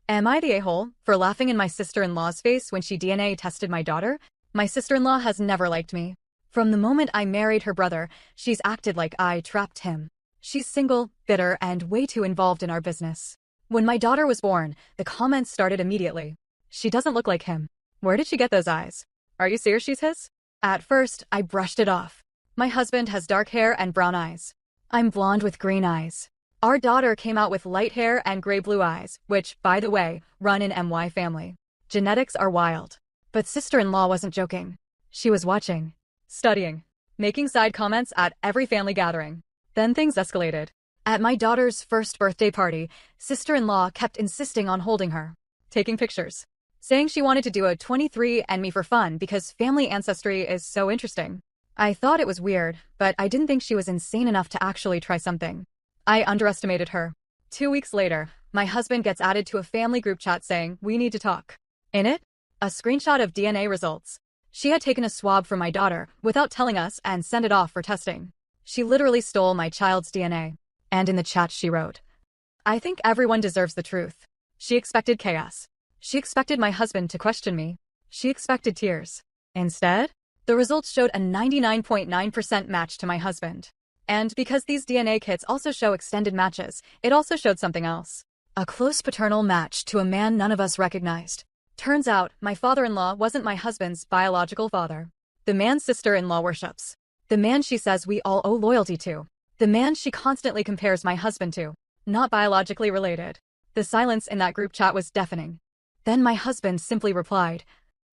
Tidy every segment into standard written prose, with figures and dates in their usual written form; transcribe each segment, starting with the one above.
Am I the a-hole for laughing in my sister-in-law's face when she DNA tested my daughter? My sister-in-law has never liked me. From the moment I married her brother, she's acted like I trapped him. She's single, bitter, and way too involved in our business. When my daughter was born, the comments started immediately. She doesn't look like him. Where did she get those eyes? Are you serious she's his? At first, I brushed it off. My husband has dark hair and brown eyes. I'm blonde with green eyes. Our daughter came out with light hair and gray-blue eyes, which, by the way, run in MY family. Genetics are wild. But sister-in-law wasn't joking. She was watching, studying, making side comments at every family gathering. Then things escalated. At my daughter's first birthday party, sister-in-law kept insisting on holding her, taking pictures, saying she wanted to do a 23andMe for fun because family ancestry is so interesting. I thought it was weird, but I didn't think she was insane enough to actually try something. I underestimated her. 2 weeks later, my husband gets added to a family group chat saying, "We need to talk." In it, a screenshot of DNA results. She had taken a swab from my daughter without telling us and sent it off for testing. She literally stole my child's DNA. And in the chat she wrote, "I think everyone deserves the truth." She expected chaos. She expected my husband to question me. She expected tears. Instead, the results showed a 99.9% match to my husband. And because these DNA kits also show extended matches, it also showed something else. A close paternal match to a man none of us recognized. Turns out, my father-in-law wasn't my husband's biological father. The man sister-in-law worships. The man she says we all owe loyalty to. The man she constantly compares my husband to. Not biologically related. The silence in that group chat was deafening. Then my husband simply replied,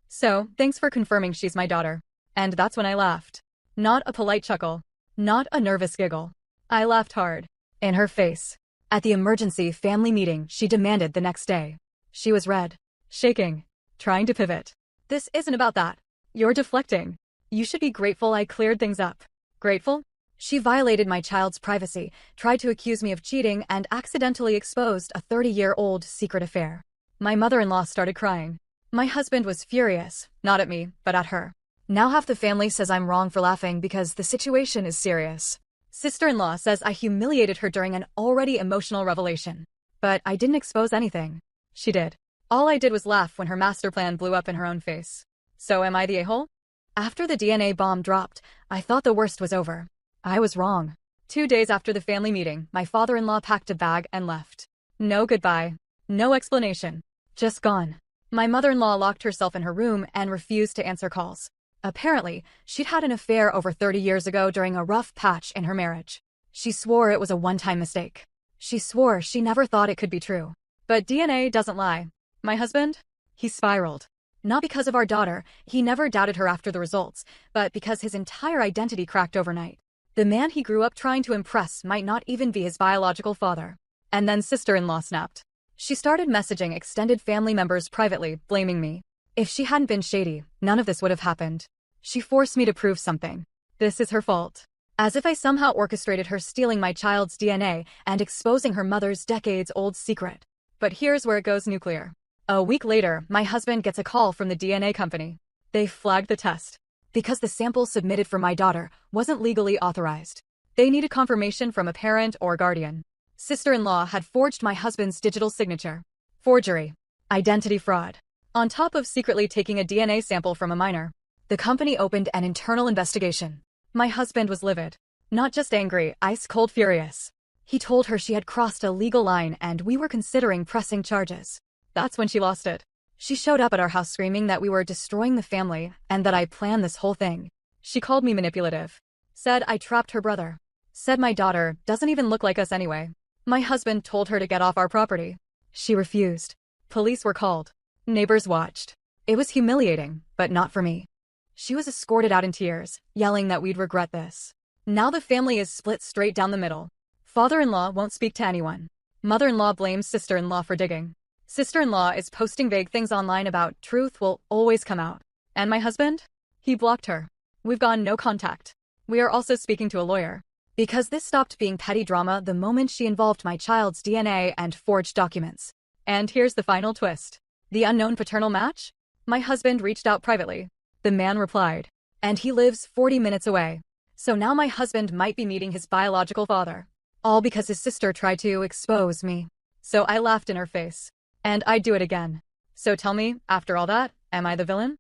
"So, thanks for confirming she's my daughter." And that's when I laughed. Not a polite chuckle. Not a nervous giggle. I laughed hard. In her face. At the emergency family meeting she demanded the next day. She was red. Shaking. Trying to pivot. "This isn't about that. You're deflecting. You should be grateful I cleared things up." Grateful? She violated my child's privacy, tried to accuse me of cheating, and accidentally exposed a 30-year-old secret affair. My mother-in-law started crying. My husband was furious, not at me, but at her. Now half the family says I'm wrong for laughing because the situation is serious. Sister-in-law says I humiliated her during an already emotional revelation. But I didn't expose anything. She did. All I did was laugh when her master plan blew up in her own face. So am I the a-hole? After the DNA bomb dropped, I thought the worst was over. I was wrong. 2 days after the family meeting, my father-in-law packed a bag and left. No goodbye. No explanation. Just gone. My mother-in-law locked herself in her room and refused to answer calls. Apparently, she'd had an affair over 30 years ago during a rough patch in her marriage. She swore it was a one-time mistake. She swore she never thought it could be true. But DNA doesn't lie. My husband? He spiraled. Not because of our daughter, he never doubted her after the results, but because his entire identity cracked overnight. The man he grew up trying to impress might not even be his biological father. And then sister-in-law snapped. She started messaging extended family members privately, blaming me. If she hadn't been shady, none of this would have happened. She forced me to prove something. This is her fault. As if I somehow orchestrated her stealing my child's DNA and exposing her mother's decades-old secret. But here's where it goes nuclear. A week later, my husband gets a call from the DNA company. They flagged the test. Because the sample submitted for my daughter wasn't legally authorized. They needed confirmation from a parent or guardian. Sister-in-law had forged my husband's digital signature. Forgery. Identity fraud. On top of secretly taking a DNA sample from a minor. The company opened an internal investigation. My husband was livid. Not just angry, ice-cold furious. He told her she had crossed a legal line and we were considering pressing charges. That's when she lost it. She showed up at our house screaming that we were destroying the family and that I planned this whole thing. She called me manipulative. Said I trapped her brother. Said my daughter doesn't even look like us anyway. My husband told her to get off our property. She refused. Police were called. Neighbors watched. It was humiliating, but not for me. She was escorted out in tears, yelling that we'd regret this. Now the family is split straight down the middle. Father-in-law won't speak to anyone. Mother-in-law blames sister-in-law for digging. Sister-in-law is posting vague things online about truth will always come out. And my husband? He blocked her. We've gone no contact. We are also speaking to a lawyer. Because this stopped being petty drama the moment she involved my child's DNA and forged documents. And here's the final twist. The unknown paternal match? My husband reached out privately. The man replied. And he lives 40 minutes away. So now my husband might be meeting his biological father. All because his sister tried to expose me. So I laughed in her face. And I'd do it again. So tell me, after all that, am I the villain?